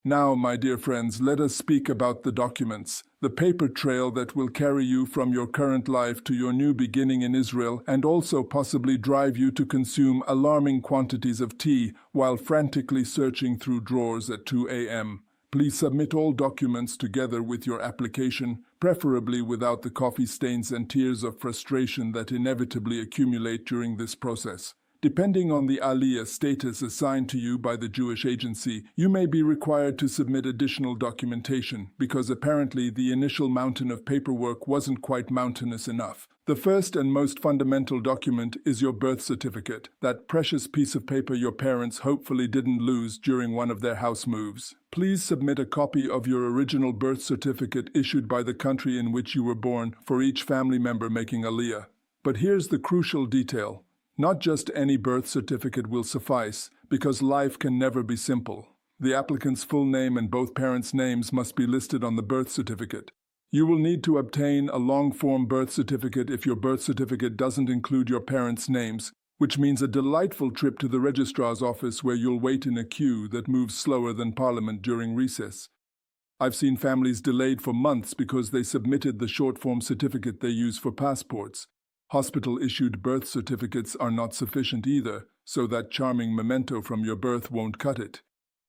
Now, my dear friends, let us speak about the documents, the paper trail that will carry you from your current life to your new beginning in Israel and also possibly drive you to consume alarming quantities of tea while frantically searching through drawers at 2 a.m. Please submit all documents together with your application, preferably without the coffee stains and tears of frustration that inevitably accumulate during this process. Depending on the Aliyah status assigned to you by the Jewish agency, you may be required to submit additional documentation because apparently the initial mountain of paperwork wasn't quite mountainous enough. The first and most fundamental document is your birth certificate, that precious piece of paper your parents hopefully didn't lose during one of their house moves. Please submit a copy of your original birth certificate issued by the country in which you were born for each family member making Aliyah. But here's the crucial detail. Not just any birth certificate will suffice, because life can never be simple. The applicant's full name and both parents' names must be listed on the birth certificate. You will need to obtain a long-form birth certificate if your birth certificate doesn't include your parents' names, which means a delightful trip to the registrar's office where you'll wait in a queue that moves slower than Parliament during recess. I've seen families delayed for months because they submitted the short-form certificate they use for passports. Hospital-issued birth certificates are not sufficient either, so that charming memento from your birth won't cut it.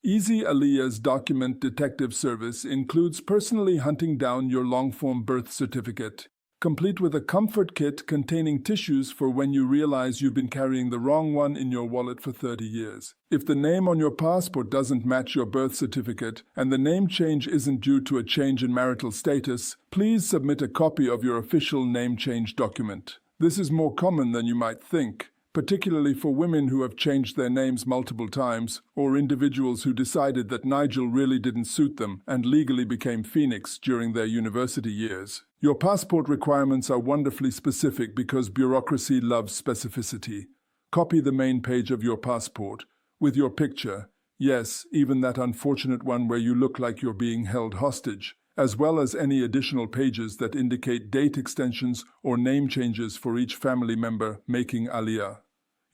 Easy Aliyah's document detective service includes personally hunting down your long-form birth certificate, complete with a comfort kit containing tissues for when you realize you've been carrying the wrong one in your wallet for 30 years. If the name on your passport doesn't match your birth certificate and the name change isn't due to a change in marital status, please submit a copy of your official name change document. This is more common than you might think, particularly for women who have changed their names multiple times, or individuals who decided that Nigel really didn't suit them and legally became Phoenix during their university years. Your passport requirements are wonderfully specific because bureaucracy loves specificity. Copy the main page of your passport, with your picture, yes, even that unfortunate one where you look like you're being held hostage, as well as any additional pages that indicate date extensions or name changes for each family member making Aliyah.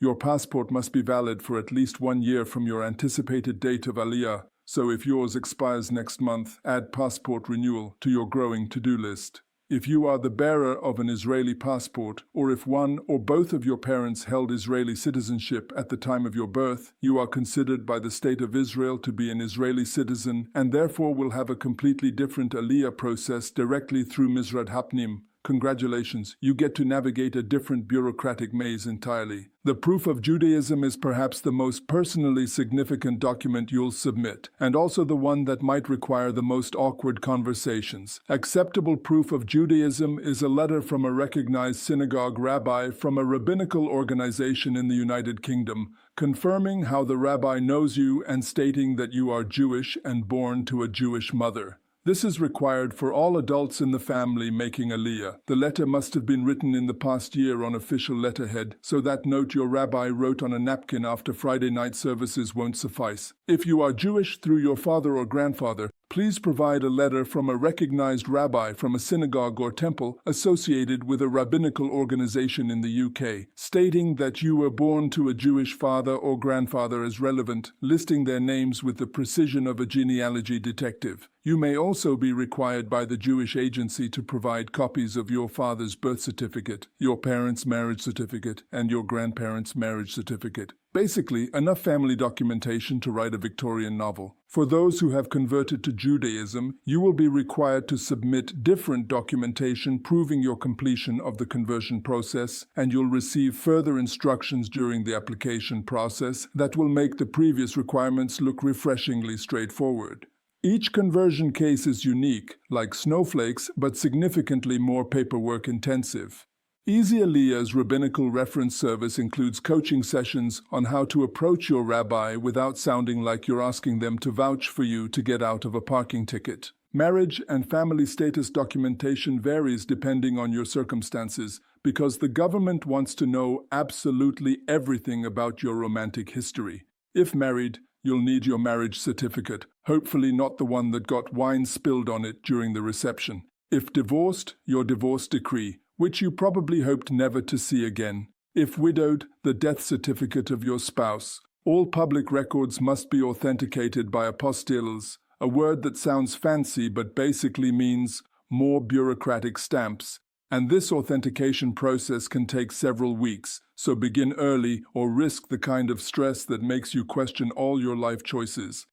Your passport must be valid for at least 1 year from your anticipated date of Aliyah, so if yours expires next month, add passport renewal to your growing to-do list. If you are the bearer of an Israeli passport, or if one or both of your parents held Israeli citizenship at the time of your birth, you are considered by the State of Israel to be an Israeli citizen and therefore will have a completely different Aliyah process directly through Misrad Hapnim. Congratulations, you get to navigate a different bureaucratic maze entirely. The proof of Judaism is perhaps the most personally significant document you'll submit, and also the one that might require the most awkward conversations. Acceptable proof of Judaism is a letter from a recognized synagogue rabbi from a rabbinical organization in the United Kingdom, confirming how the rabbi knows you and stating that you are Jewish and born to a Jewish mother. This is required for all adults in the family making Aliyah. The letter must have been written in the past year on official letterhead, so that note your rabbi wrote on a napkin after Friday night services won't suffice. If you are Jewish through your father or grandfather, please provide a letter from a recognized rabbi from a synagogue or temple associated with a rabbinical organization in the UK, stating that you were born to a Jewish father or grandfather as relevant, listing their names with the precision of a genealogy detective. You may also be required by the Jewish agency to provide copies of your father's birth certificate, your parents' marriage certificate, and your grandparents' marriage certificate. Basically, enough family documentation to write a Victorian novel. For those who have converted to Judaism, you will be required to submit different documentation proving your completion of the conversion process, and you'll receive further instructions during the application process that will make the previous requirements look refreshingly straightforward. Each conversion case is unique, like snowflakes, but significantly more paperwork intensive. Easy Aliyah's rabbinical reference service includes coaching sessions on how to approach your rabbi without sounding like you're asking them to vouch for you to get out of a parking ticket. Marriage and family status documentation varies depending on your circumstances because the government wants to know absolutely everything about your romantic history. If married, you'll need your marriage certificate, hopefully not the one that got wine spilled on it during the reception. If divorced, your divorce decree, which you probably hoped never to see again. If widowed, the death certificate of your spouse. All public records must be authenticated by apostilles, a word that sounds fancy but basically means more bureaucratic stamps. And this authentication process can take several weeks, so begin early or risk the kind of stress that makes you question all your life choices.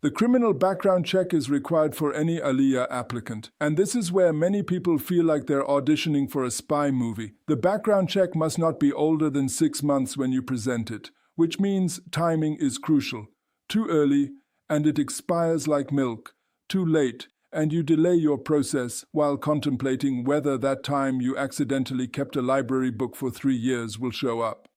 The criminal background check is required for any Aliyah applicant, and this is where many people feel like they're auditioning for a spy movie. The background check must not be older than 6 months when you present it, which means timing is crucial. Too early, and it expires like milk. Too late, and you delay your process while contemplating whether that time you accidentally kept a library book for 3 years will show up.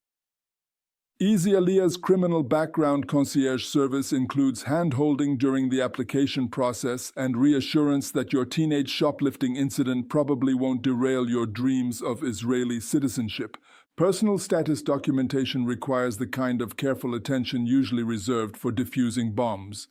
Easy Aliyah's criminal background concierge service includes hand-holding during the application process and reassurance that your teenage shoplifting incident probably won't derail your dreams of Israeli citizenship. Personal status documentation requires the kind of careful attention usually reserved for defusing bombs.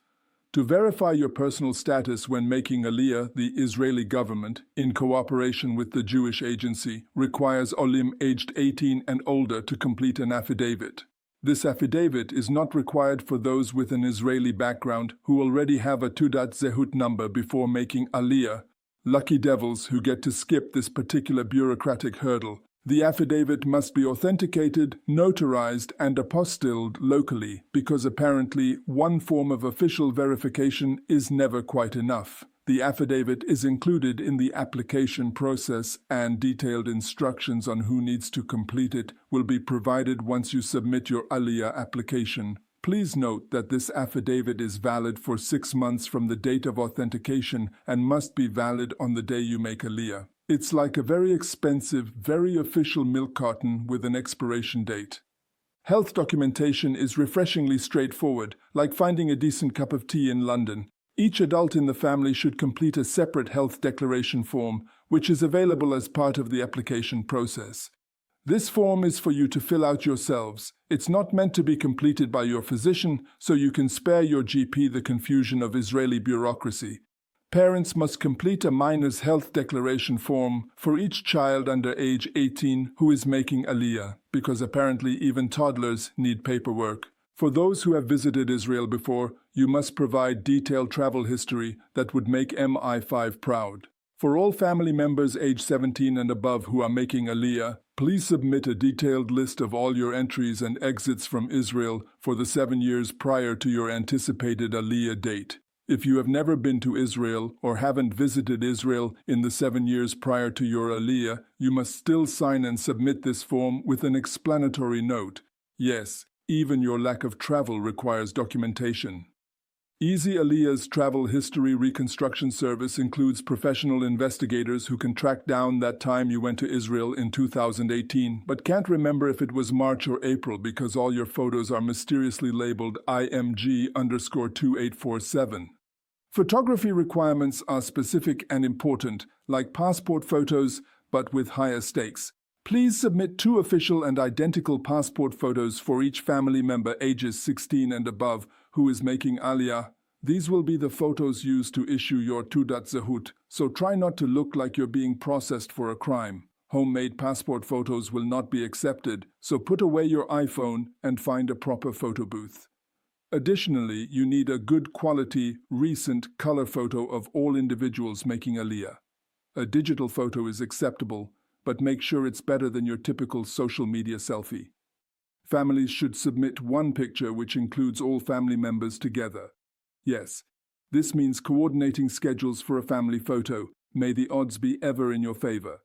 To verify your personal status when making Aliyah, the Israeli government, in cooperation with the Jewish agency, requires olim aged 18 and older to complete an affidavit. This affidavit is not required for those with an Israeli background who already have a Teudat Zehut number before making Aliyah. Lucky devils who get to skip this particular bureaucratic hurdle. The affidavit must be authenticated, notarized, and apostilled locally because apparently one form of official verification is never quite enough. The affidavit is included in the application process, and detailed instructions on who needs to complete it will be provided once you submit your Aliyah application. Please note that this affidavit is valid for 6 months from the date of authentication and must be valid on the day you make Aliyah. It's like a very expensive, very official milk carton with an expiration date. Health documentation is refreshingly straightforward, like finding a decent cup of tea in London. Each adult in the family should complete a separate health declaration form, which is available as part of the application process. This form is for you to fill out yourselves. It's not meant to be completed by your physician, so you can spare your GP the confusion of Israeli bureaucracy. Parents must complete a minor's health declaration form for each child under age 18 who is making Aliyah, because apparently even toddlers need paperwork. For those who have visited Israel before, you must provide detailed travel history that would make MI5 proud. For all family members age 17 and above who are making Aliyah, please submit a detailed list of all your entries and exits from Israel for the 7 years prior to your anticipated Aliyah date. If you have never been to Israel or haven't visited Israel in the 7 years prior to your Aliyah, you must still sign and submit this form with an explanatory note. Yes, even your lack of travel requires documentation. Easy Aliyah's travel history reconstruction service includes professional investigators who can track down that time you went to Israel in 2018, but can't remember if it was March or April because all your photos are mysteriously labeled IMG_2847. Photography requirements are specific and important, like passport photos, but with higher stakes. Please submit 2 official and identical passport photos for each family member ages 16 and above who is making Aliyah. These will be the photos used to issue your Teudat Zehut, so try not to look like you're being processed for a crime. Homemade passport photos will not be accepted, so put away your iPhone and find a proper photo booth. Additionally, you need a good quality, recent color photo of all individuals making Aliyah. A digital photo is acceptable, but make sure it's better than your typical social media selfie. Families should submit 1 picture which includes all family members together. Yes, this means coordinating schedules for a family photo. May the odds be ever in your favor.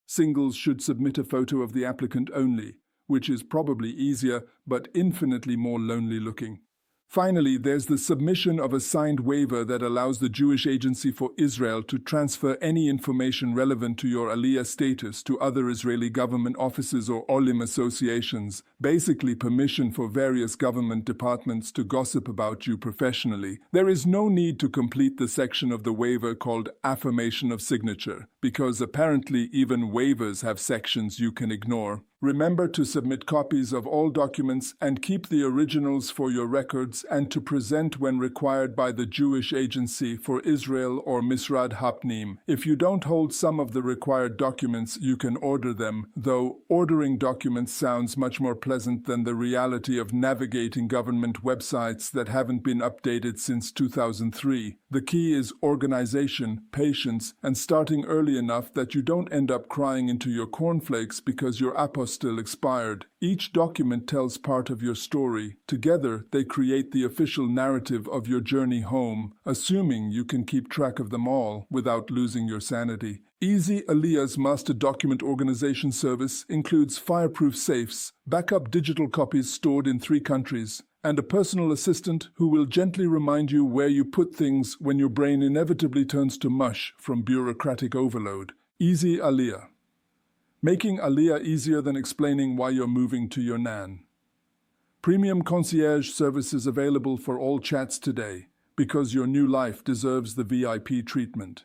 Singles should submit a photo of the applicant only, which is probably easier but infinitely more lonely looking. Finally, there's the submission of a signed waiver that allows the Jewish Agency for Israel to transfer any information relevant to your Aliyah status to other Israeli government offices or olim associations, basically permission for various government departments to gossip about you professionally. There is no need to complete the section of the waiver called Affirmation of Signature, because apparently even waivers have sections you can ignore. Remember to submit copies of all documents and keep the originals for your records and to present when required by the Jewish Agency for Israel or Misrad Hapnim. If you don't hold some of the required documents, you can order them, though ordering documents sounds much more pleasant than the reality of navigating government websites that haven't been updated since 2003. The key is organization, patience, and starting early enough that you don't end up crying into your cornflakes because your apostille expired. Each document tells part of your story. Together, they create the official narrative of your journey home, assuming you can keep track of them all without losing your sanity. Easy Aliyah's master document organization service includes fireproof safes, backup digital copies stored in 3 countries, and a personal assistant who will gently remind you where you put things when your brain inevitably turns to mush from bureaucratic overload. Easy Aliyah. Making Aliyah easier than explaining why you're moving to your nan. Premium concierge services available for all chats today, because your new life deserves the VIP treatment.